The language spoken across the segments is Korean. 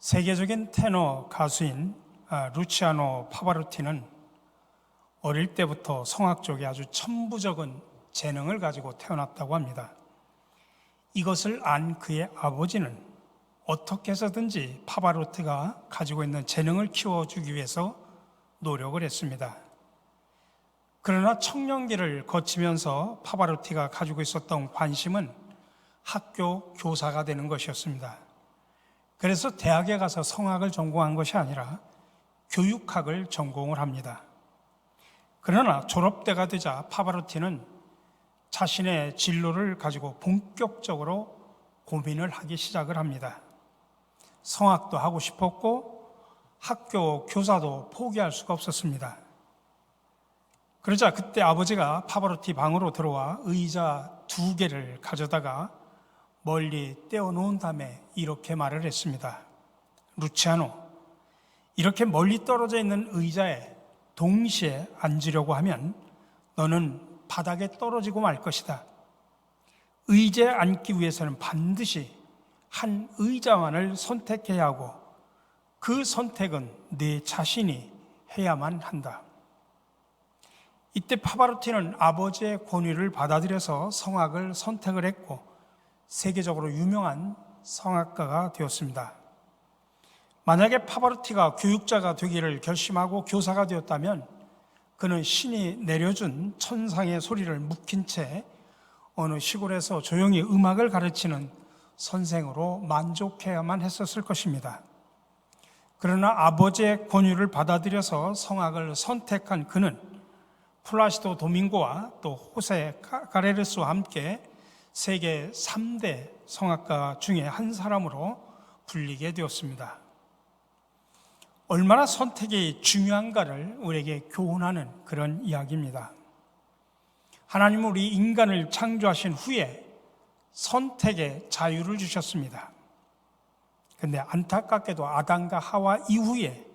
세계적인 테너 가수인 루치아노 파바로티는 어릴 때부터 성악 쪽에 아주 천부적인 재능을 가지고 태어났다고 합니다. 이것을 안 그의 아버지는 어떻게 해서든지 파바로티가 가지고 있는 재능을 키워주기 위해서 노력을 했습니다. 그러나 청년기를 거치면서 파바로티가 가지고 있었던 관심은 학교 교사가 되는 것이었습니다. 그래서 대학에 가서 성악을 전공한 것이 아니라 교육학을 전공을 합니다. 그러나 졸업때가 되자 파바로티는 자신의 진로를 가지고 본격적으로 고민을 하기 시작을 합니다. 성악도 하고 싶었고 학교 교사도 포기할 수가 없었습니다. 그러자 그때 아버지가 파바로티 방으로 들어와 의자 2개를 가져다가 멀리 떼어놓은 다음에 이렇게 말을 했습니다. 루치아노, 이렇게 멀리 떨어져 있는 의자에 동시에 앉으려고 하면 너는 바닥에 떨어지고 말 것이다. 의자에 앉기 위해서는 반드시 한 의자만을 선택해야 하고 그 선택은 네 자신이 해야만 한다. 이때 파바로티는 아버지의 권유를 받아들여서 성악을 선택을 했고 세계적으로 유명한 성악가가 되었습니다. 만약에 파바로티가 교육자가 되기를 결심하고 교사가 되었다면 그는 신이 내려준 천상의 소리를 묵힌 채 어느 시골에서 조용히 음악을 가르치는 선생으로 만족해야만 했었을 것입니다. 그러나 아버지의 권유를 받아들여서 성악을 선택한 그는 플라시도 도밍고와 또 호세 가레르스와 함께 세계 3대 성악가 중에 한 사람으로 불리게 되었습니다. 얼마나 선택이 중요한가를 우리에게 교훈하는 그런 이야기입니다. 하나님은 우리 인간을 창조하신 후에 선택의 자유를 주셨습니다. 그런데 안타깝게도 아담과 하와 이후에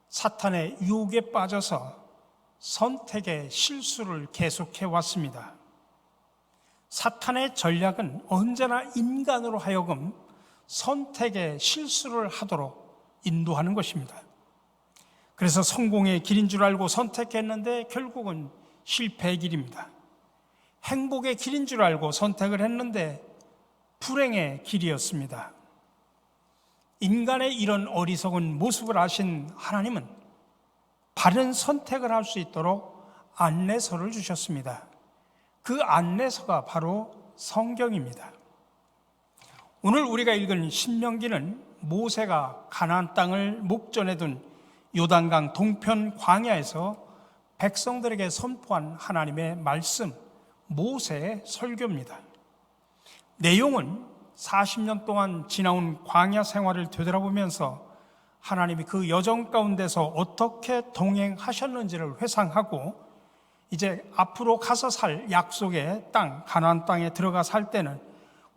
사탄의 유혹에 빠져서 선택의 실수를 계속해 왔습니다. 사탄의 전략은 언제나 인간으로 하여금 선택의 실수를 하도록 인도하는 것입니다. 그래서 성공의 길인 줄 알고 선택했는데 결국은 실패의 길입니다. 행복의 길인 줄 알고 선택을 했는데 불행의 길이었습니다. 인간의 이런 어리석은 모습을 아신 하나님은 바른 선택을 할 수 있도록 안내서를 주셨습니다. 그 안내서가 바로 성경입니다. 오늘 우리가 읽은 신명기는 모세가 가나안 땅을 목전에 둔 요단강 동편 광야에서 백성들에게 선포한 하나님의 말씀, 모세의 설교입니다. 내용은 40년 동안 지나온 광야 생활을 되돌아보면서 하나님이 그 여정 가운데서 어떻게 동행하셨는지를 회상하고 이제 앞으로 가서 살 약속의 땅, 가나안 땅에 들어가 살 때는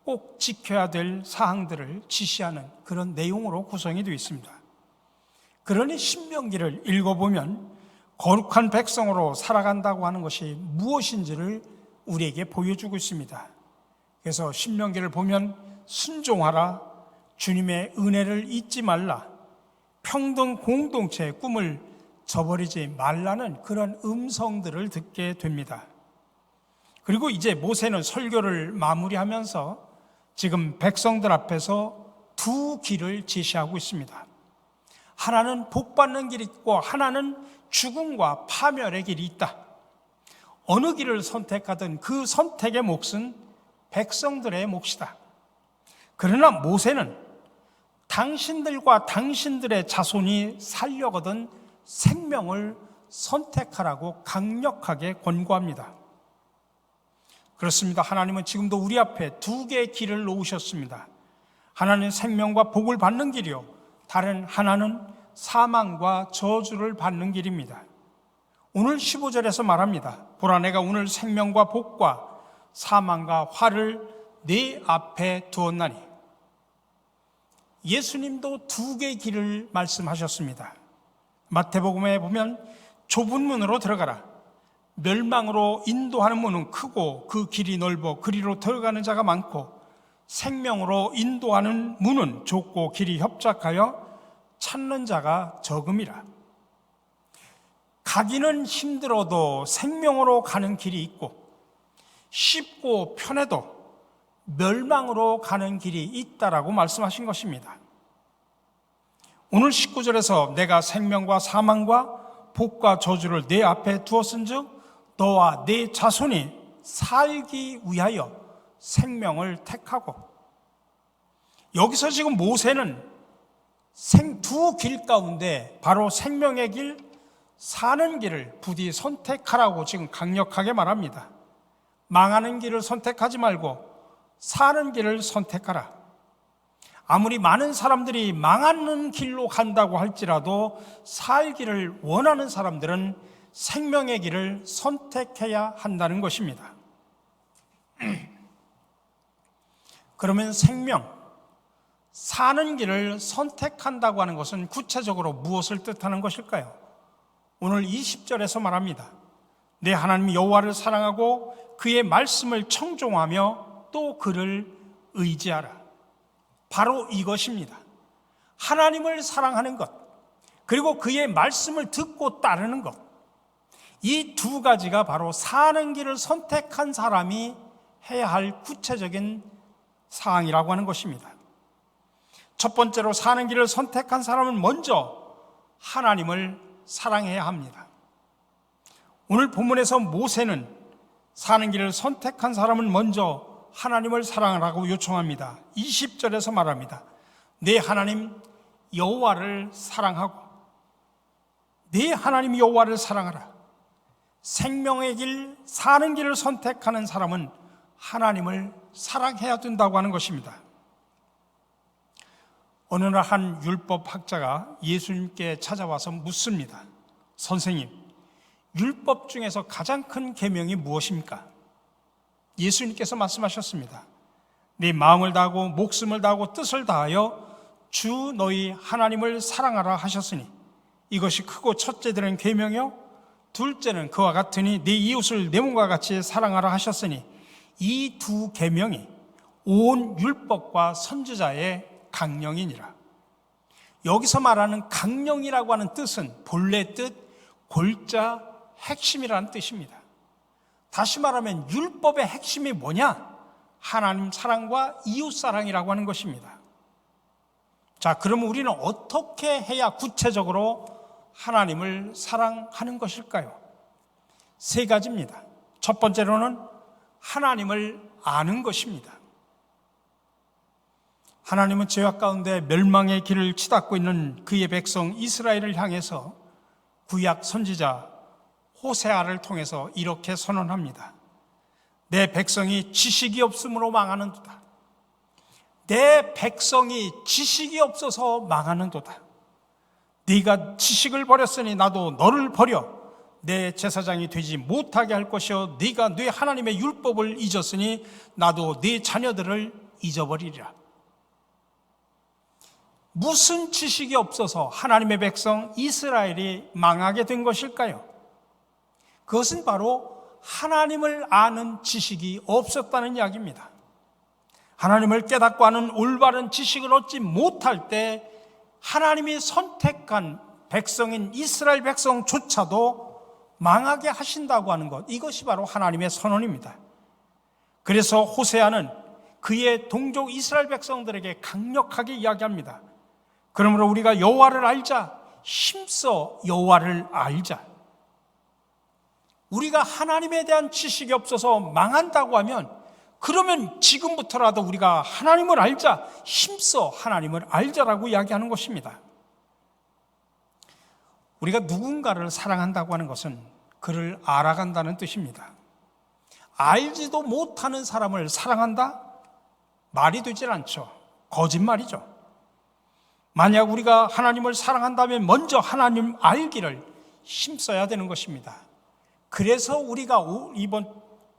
꼭 지켜야 될 사항들을 지시하는 그런 내용으로 구성이 되어 있습니다. 그러니 신명기를 읽어보면 거룩한 백성으로 살아간다고 하는 것이 무엇인지를 우리에게 보여주고 있습니다. 그래서 신명기를 보면 순종하라, 주님의 은혜를 잊지 말라, 평등 공동체의 꿈을 저버리지 말라는 그런 음성들을 듣게 됩니다. 그리고 이제 모세는 설교를 마무리하면서 지금 백성들 앞에서 2 길을 제시하고 있습니다. 하나는 복받는 길이 있고 하나는 죽음과 파멸의 길이 있다. 어느 길을 선택하든 그 선택의 몫은 백성들의 몫이다. 그러나 모세는 당신들과 당신들의 자손이 살려거든 생명을 선택하라고 강력하게 권고합니다. 그렇습니다. 하나님은 지금도 우리 앞에 2개의 길을 놓으셨습니다. 하나는 생명과 복을 받는 길이요, 다른 하나는 사망과 저주를 받는 길입니다. 오늘 15절에서 말합니다. 보라, 내가 오늘 생명과 복과 사망과 화를 네 앞에 두었나니. 예수님도 2개의 길을 말씀하셨습니다. 마태복음에 보면 좁은 문으로 들어가라, 멸망으로 인도하는 문은 크고 그 길이 넓어 그리로 들어가는 자가 많고 생명으로 인도하는 문은 좁고 길이 협착하여 찾는 자가 적음이라. 가기는 힘들어도 생명으로 가는 길이 있고 쉽고 편해도 멸망으로 가는 길이 있다라고 말씀하신 것입니다. 오늘 19절에서 내가 생명과 사망과 복과 저주를 내 앞에 두었은즉 너와 네 자손이 살기 위하여 생명을 택하고, 여기서 지금 모세는 두 길 가운데 바로 생명의 길, 사는 길을 부디 선택하라고 지금 강력하게 말합니다. 망하는 길을 선택하지 말고 사는 길을 선택하라. 아무리 많은 사람들이 망하는 길로 간다고 할지라도 살기를 원하는 사람들은 생명의 길을 선택해야 한다는 것입니다. 그러면 생명, 사는 길을 선택한다고 하는 것은 구체적으로 무엇을 뜻하는 것일까요? 오늘 20절에서 말합니다. 내 하나님 여호와를 사랑하고 그의 말씀을 청종하며 또 그를 의지하라. 바로 이것입니다. 하나님을 사랑하는 것, 그리고 그의 말씀을 듣고 따르는 것, 이 두 가지가 바로 사는 길을 선택한 사람이 해야 할 구체적인 사항이라고 하는 것입니다. 첫 번째로 사는 길을 선택한 사람은 먼저 하나님을 사랑해야 합니다. 오늘 본문에서 모세는 사는 길을 선택한 사람은 먼저 하나님을 사랑하라고 요청합니다. 20절에서 말합니다. 내 하나님 여호와를 사랑하고, 내 하나님 여호와를 사랑하라. 생명의 길, 사는 길을 선택하는 사람은 하나님을 사랑해야 된다고 하는 것입니다. 어느 날 한 율법학자가 예수님께 찾아와서 묻습니다. 선생님, 율법 중에서 가장 큰 계명이 무엇입니까? 예수님께서 말씀하셨습니다. 네 마음을 다하고 목숨을 다하고 뜻을 다하여 주 너희 하나님을 사랑하라 하셨으니 이것이 크고 첫째들은 계명이요 둘째는 그와 같으니 네 이웃을 내 몸과 같이 사랑하라 하셨으니 이 두 계명이 온 율법과 선지자의 강령이니라. 여기서 말하는 강령이라고 하는 뜻은 본래 뜻 골자 핵심이라는 뜻입니다. 다시 말하면 율법의 핵심이 뭐냐? 하나님 사랑과 이웃 사랑이라고 하는 것입니다. 자, 그러면 우리는 어떻게 해야 구체적으로 하나님을 사랑하는 것일까요? 세 가지입니다. 첫 번째로는 하나님을 아는 것입니다. 하나님은 죄악 가운데 멸망의 길을 치닫고 있는 그의 백성 이스라엘을 향해서 구약 선지자 호세아를 통해서 이렇게 선언합니다. 내 백성이 지식이 없으므로 망하는도다. 내 백성이 지식이 없어서 망하는도다. 네가 지식을 버렸으니 나도 너를 버려 내 제사장이 되지 못하게 할 것이요 네가 네 하나님의 율법을 잊었으니 나도 네 자녀들을 잊어버리리라. 무슨 지식이 없어서 하나님의 백성 이스라엘이 망하게 된 것일까요? 그것은 바로 하나님을 아는 지식이 없었다는 이야기입니다. 하나님을 깨닫고 아는 올바른 지식을 얻지 못할 때 하나님이 선택한 백성인 이스라엘 백성조차도 망하게 하신다고 하는 것, 이것이 바로 하나님의 선언입니다. 그래서 호세아는 그의 동족 이스라엘 백성들에게 강력하게 이야기합니다. 그러므로 우리가 여호와를 알자, 힘써 여호와를 알자. 우리가 하나님에 대한 지식이 없어서 망한다고 하면 그러면 지금부터라도 우리가 하나님을 알자, 힘써 하나님을 알자라고 이야기하는 것입니다. 우리가 누군가를 사랑한다고 하는 것은 그를 알아간다는 뜻입니다. 알지도 못하는 사람을 사랑한다? 말이 되질 않죠. 거짓말이죠. 만약 우리가 하나님을 사랑한다면 먼저 하나님 알기를 힘써야 되는 것입니다. 그래서 우리가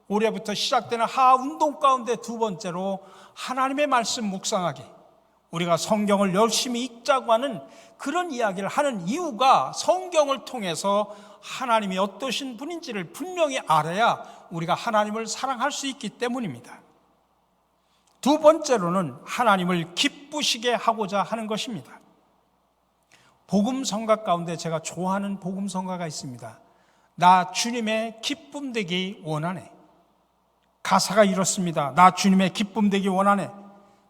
올해부터 시작되는 하하 운동 가운데 두 번째로 하나님의 말씀 묵상하기, 우리가 성경을 열심히 읽자고 하는 그런 이야기를 하는 이유가 성경을 통해서 하나님이 어떠신 분인지를 분명히 알아야 우리가 하나님을 사랑할 수 있기 때문입니다. 두 번째로는 하나님을 기쁘시게 하고자 하는 것입니다. 복음성가 가운데 제가 좋아하는 복음성가가 있습니다. 나 주님의 기쁨 되기 원하네. 가사가 이렇습니다. 나 주님의 기쁨 되기 원하네.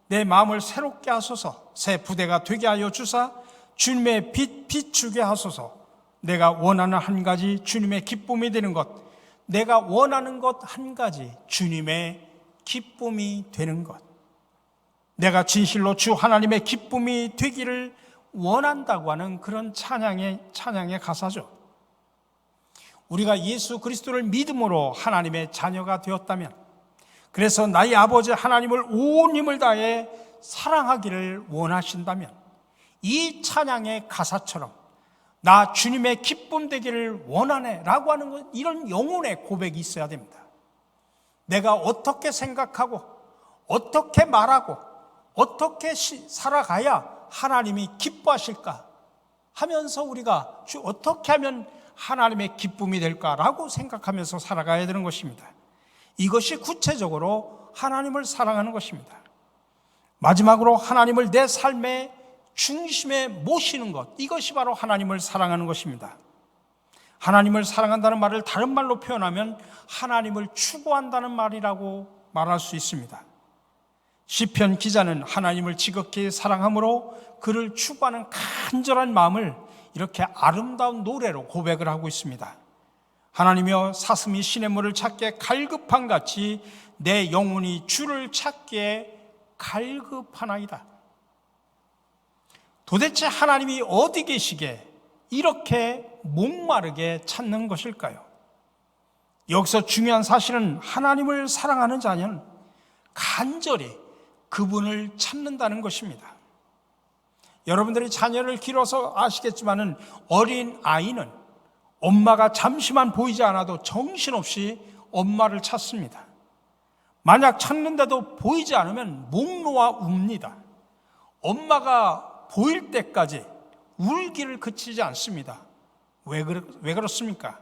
내 마음을 새롭게 하소서. 새 부대가 되게 하여 주사 주님의 빛 비추게 하소서. 내가 원하는 한 가지 주님의 기쁨이 되는 것, 내가 원하는 것 한 가지 주님의 기쁨이 되는 것, 내가 진실로 주 하나님의 기쁨이 되기를 원한다고 하는 그런 찬양의 가사죠. 우리가 예수 그리스도를 믿음으로 하나님의 자녀가 되었다면, 그래서 나의 아버지 하나님을 온 힘을 다해 사랑하기를 원하신다면, 이 찬양의 가사처럼 나 주님의 기쁨 되기를 원하네 라고 하는 것, 이런 영혼의 고백이 있어야 됩니다. 내가 어떻게 생각하고 어떻게 말하고 어떻게 살아가야 하나님이 기뻐하실까 하면서 우리가 어떻게 하면 하나님의 기쁨이 될까라고 생각하면서 살아가야 되는 것입니다. 이것이 구체적으로 하나님을 사랑하는 것입니다. 마지막으로 하나님을 내 삶의 중심에 모시는 것, 이것이 바로 하나님을 사랑하는 것입니다. 하나님을 사랑한다는 말을 다른 말로 표현하면 하나님을 추구한다는 말이라고 말할 수 있습니다. 시편 기자는 하나님을 지극히 사랑함으로 그를 추구하는 간절한 마음을 이렇게 아름다운 노래로 고백을 하고 있습니다. 하나님이여, 사슴이 시냇물을 찾기에 갈급한 같이 내 영혼이 주를 찾기에 갈급하나이다. 도대체 하나님이 어디 계시게 이렇게 목마르게 찾는 것일까요? 여기서 중요한 사실은 하나님을 사랑하는 자녀는 간절히 그분을 찾는다는 것입니다. 여러분들이 자녀를 기뤄서 아시겠지만은 어린 아이는 엄마가 잠시만 보이지 않아도 정신없이 엄마를 찾습니다. 만약 찾는데도 보이지 않으면 목 놓아 웁니다. 엄마가 보일 때까지 울기를 그치지 않습니다. 왜 그렇습니까?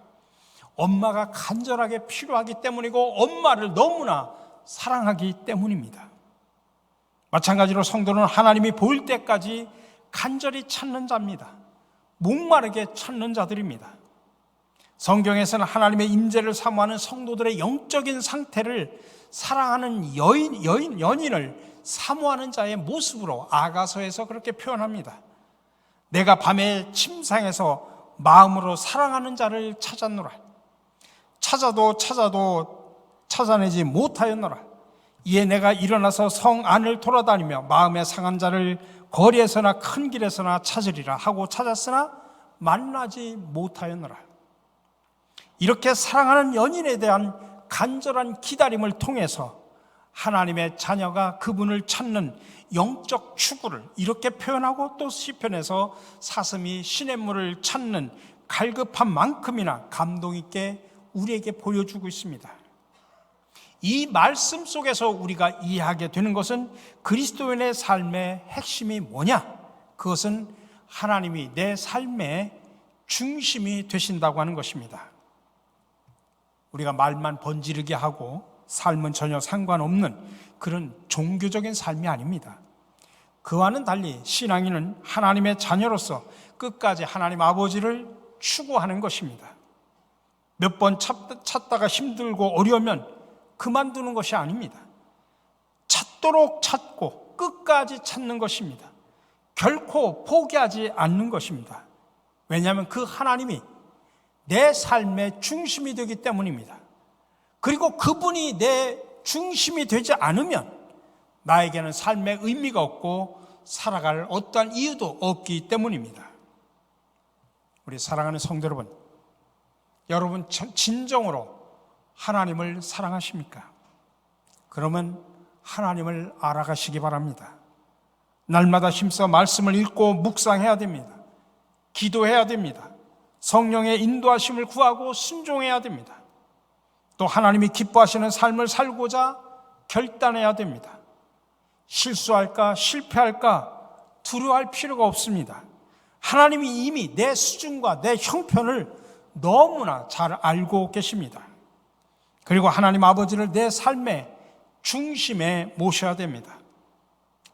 엄마가 간절하게 필요하기 때문이고 엄마를 너무나 사랑하기 때문입니다. 마찬가지로 성도는 하나님이 보일 때까지 간절히 찾는 자입니다. 목마르게 찾는 자들입니다. 성경에서는 하나님의 임재를 사모하는 성도들의 영적인 상태를 사랑하는 연인을 사모하는 자의 모습으로 아가서에서 그렇게 표현합니다. 내가 밤에 침상에서 마음으로 사랑하는 자를 찾았노라. 찾아도 찾아내지 못하였노라. 이에 내가 일어나서 성 안을 돌아다니며 마음에 상한 자를 거리에서나 큰 길에서나 찾으리라 하고 찾았으나 만나지 못하였노라. 이렇게 사랑하는 연인에 대한 간절한 기다림을 통해서 하나님의 자녀가 그분을 찾는 영적 추구를 이렇게 표현하고, 또 시편에서 사슴이 시냇물을 찾는 갈급한 만큼이나 감동 있게 우리에게 보여주고 있습니다. 이 말씀 속에서 우리가 이해하게 되는 것은 그리스도인의 삶의 핵심이 뭐냐? 그것은 하나님이 내 삶의 중심이 되신다고 하는 것입니다. 우리가 말만 번지르게 하고 삶은 전혀 상관없는 그런 종교적인 삶이 아닙니다. 그와는 달리 신앙인은 하나님의 자녀로서 끝까지 하나님 아버지를 추구하는 것입니다. 몇 번 찾다가 힘들고 어려우면 그만두는 것이 아닙니다. 찾도록 찾고 끝까지 찾는 것입니다. 결코 포기하지 않는 것입니다. 왜냐하면 그 하나님이 내 삶의 중심이 되기 때문입니다. 그리고 그분이 내 중심이 되지 않으면 나에게는 삶의 의미가 없고 살아갈 어떠한 이유도 없기 때문입니다. 우리 사랑하는 성도 여러분 진정으로 하나님을 사랑하십니까? 그러면 하나님을 알아가시기 바랍니다. 날마다 힘써 말씀을 읽고 묵상해야 됩니다. 기도해야 됩니다. 성령의 인도하심을 구하고 순종해야 됩니다. 또 하나님이 기뻐하시는 삶을 살고자 결단해야 됩니다. 실수할까 실패할까 두려워할 필요가 없습니다. 하나님이 이미 내 수준과 내 형편을 너무나 잘 알고 계십니다. 그리고 하나님 아버지를 내 삶의 중심에 모셔야 됩니다.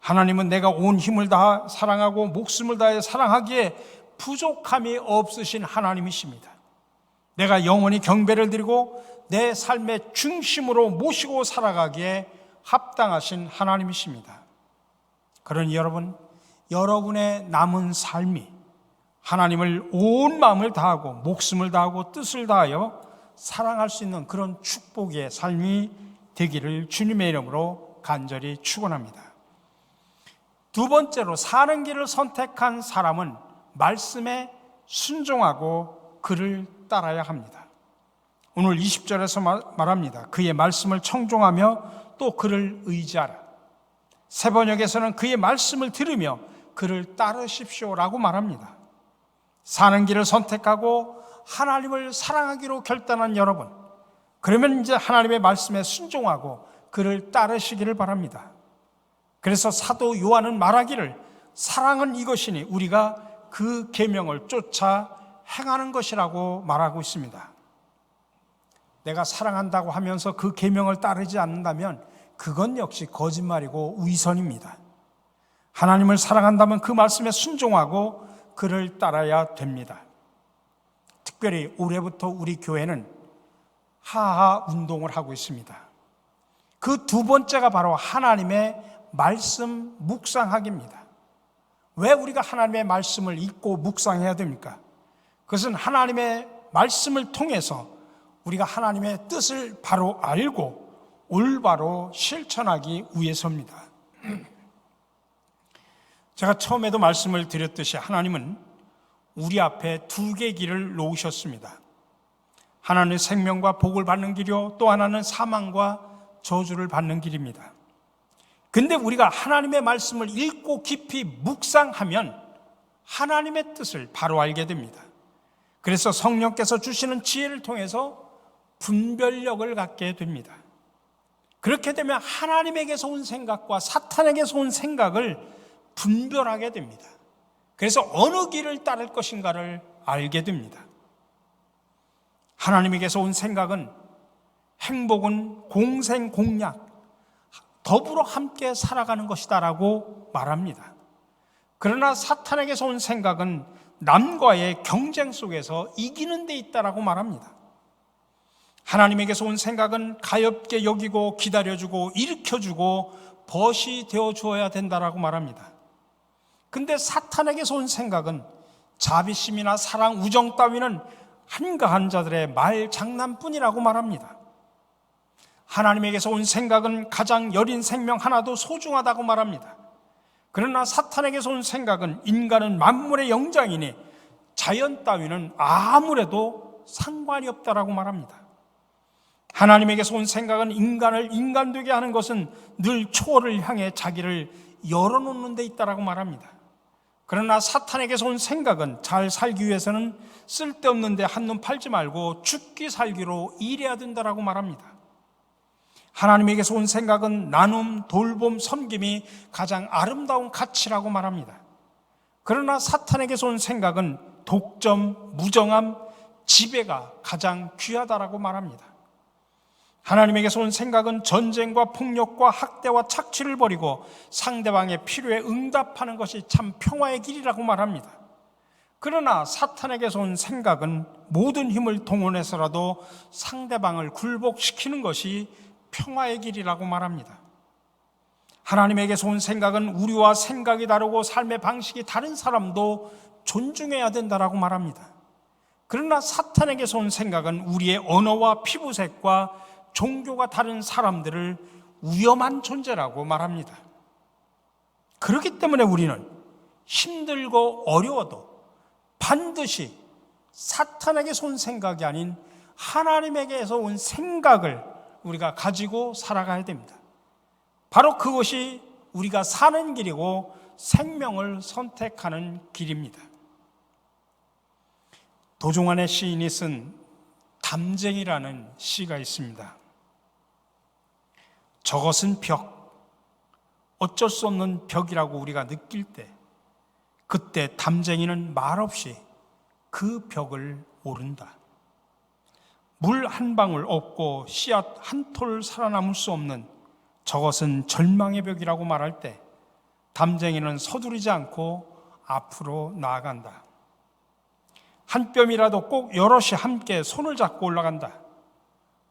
하나님은 내가 온 힘을 다해 사랑하고 목숨을 다해 사랑하기에 부족함이 없으신 하나님이십니다. 내가 영원히 경배를 드리고 내 삶의 중심으로 모시고 살아가기에 합당하신 하나님이십니다. 그러니 여러분, 여러분의 남은 삶이 하나님을 온 마음을 다하고 목숨을 다하고 뜻을 다하여 사랑할 수 있는 그런 축복의 삶이 되기를 주님의 이름으로 간절히 축원합니다. 두 번째로, 사는 길을 선택한 사람은 말씀에 순종하고 그를 따라야 합니다. 오늘 20절에서 말합니다. 그의 말씀을 청종하며 또 그를 의지하라. 새 번역에서는 그의 말씀을 들으며 그를 따르십시오라고 말합니다. 사는 길을 선택하고 하나님을 사랑하기로 결단한 여러분, 그러면 이제 하나님의 말씀에 순종하고 그를 따르시기를 바랍니다. 그래서 사도 요한은 말하기를 사랑은 이것이니 우리가 그 계명을 쫓아 행하는 것이라고 말하고 있습니다. 내가 사랑한다고 하면서 그 계명을 따르지 않는다면 그건 역시 거짓말이고 위선입니다. 하나님을 사랑한다면 그 말씀에 순종하고 그를 따라야 됩니다. 특별히 올해부터 우리 교회는 하하 운동을 하고 있습니다. 그 두 번째가 바로 하나님의 말씀 묵상하기입니다. 왜 우리가 하나님의 말씀을 읽고 묵상해야 됩니까? 그것은 하나님의 말씀을 통해서 우리가 하나님의 뜻을 바로 알고 올바로 실천하기 위해서입니다. 제가 처음에도 말씀을 드렸듯이 하나님은 우리 앞에 두 개의 길을 놓으셨습니다. 하나는 생명과 복을 받는 길이요, 또 하나는 사망과 저주를 받는 길입니다. 근데 우리가 하나님의 말씀을 읽고 깊이 묵상하면 하나님의 뜻을 바로 알게 됩니다. 그래서 성령께서 주시는 지혜를 통해서 분별력을 갖게 됩니다. 그렇게 되면 하나님에게서 온 생각과 사탄에게서 온 생각을 분별하게 됩니다. 그래서 어느 길을 따를 것인가를 알게 됩니다. 하나님에게서 온 생각은 행복은 공생공약, 더불어 함께 살아가는 것이다라고 말합니다. 그러나 사탄에게서 온 생각은 남과의 경쟁 속에서 이기는 데 있다라고 말합니다. 하나님에게서 온 생각은 가엾게 여기고 기다려주고 일으켜주고 벗이 되어 주어야 된다라고 말합니다. 근데 사탄에게서 온 생각은 자비심이나 사랑, 우정 따위는 한가한 자들의 말 장난뿐이라고 말합니다. 하나님에게서 온 생각은 가장 여린 생명 하나도 소중하다고 말합니다. 그러나 사탄에게서 온 생각은 인간은 만물의 영장이니 자연 따위는 아무래도 상관이 없다라고 말합니다. 하나님에게서 온 생각은 인간을 인간되게 하는 것은 늘 초월을 향해 자기를 열어놓는 데 있다라고 말합니다. 그러나 사탄에게서 온 생각은 잘 살기 위해서는 쓸데없는 데 한눈 팔지 말고 죽기 살기로 일해야 된다라고 말합니다. 하나님에게서 온 생각은 나눔, 돌봄, 섬김이 가장 아름다운 가치라고 말합니다. 그러나 사탄에게서 온 생각은 독점, 무정함, 지배가 가장 귀하다라고 말합니다. 하나님에게서 온 생각은 전쟁과 폭력과 학대와 착취를 벌이고 상대방의 필요에 응답하는 것이 참 평화의 길이라고 말합니다. 그러나 사탄에게서 온 생각은 모든 힘을 동원해서라도 상대방을 굴복시키는 것이 평화의 길이라고 말합니다. 하나님에게서 온 생각은 우리와 생각이 다르고 삶의 방식이 다른 사람도 존중해야 된다라고 말합니다. 그러나 사탄에게서 온 생각은 우리의 언어와 피부색과 종교가 다른 사람들을 위험한 존재라고 말합니다. 그렇기 때문에 우리는 힘들고 어려워도 반드시 사탄에게서 온 생각이 아닌 하나님에게서 온 생각을 우리가 가지고 살아가야 됩니다. 바로 그것이 우리가 사는 길이고 생명을 선택하는 길입니다. 도종환의 시인이 쓴 담쟁이라는 시가 있습니다. 저것은 벽, 어쩔 수 없는 벽이라고 우리가 느낄 때, 그때 담쟁이는 말없이 그 벽을 오른다. 물 한 방울 없고 씨앗 한 톨 살아남을 수 없는 저것은 절망의 벽이라고 말할 때 담쟁이는 서두르지 않고 앞으로 나아간다. 한 뼘이라도 꼭 여럿이 함께 손을 잡고 올라간다.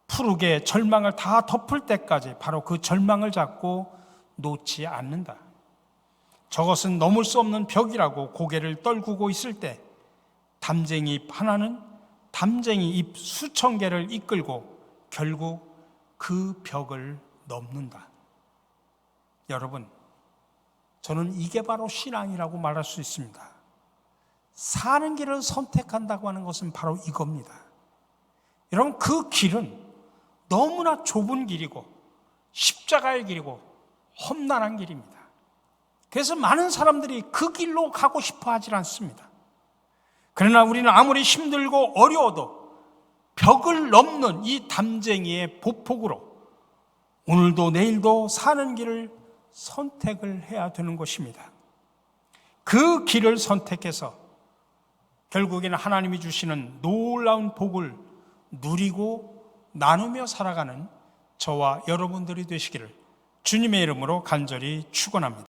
푸르게 절망을 다 덮을 때까지 바로 그 절망을 잡고 놓지 않는다. 저것은 넘을 수 없는 벽이라고 고개를 떨구고 있을 때 담쟁이 잎 하나는 담쟁이 잎 수천 개를 이끌고 결국 그 벽을 넘는다. 여러분, 저는 이게 바로 신앙이라고 말할 수 있습니다. 사는 길을 선택한다고 하는 것은 바로 이겁니다. 여러분, 그 길은 너무나 좁은 길이고 십자가의 길이고 험난한 길입니다. 그래서 많은 사람들이 그 길로 가고 싶어 하지 않습니다. 그러나 우리는 아무리 힘들고 어려워도 벽을 넘는 이 담쟁이의 보폭으로 오늘도 내일도 사는 길을 선택을 해야 되는 것입니다. 그 길을 선택해서 결국에는 하나님이 주시는 놀라운 복을 누리고 나누며 살아가는 저와 여러분들이 되시기를 주님의 이름으로 간절히 축원합니다.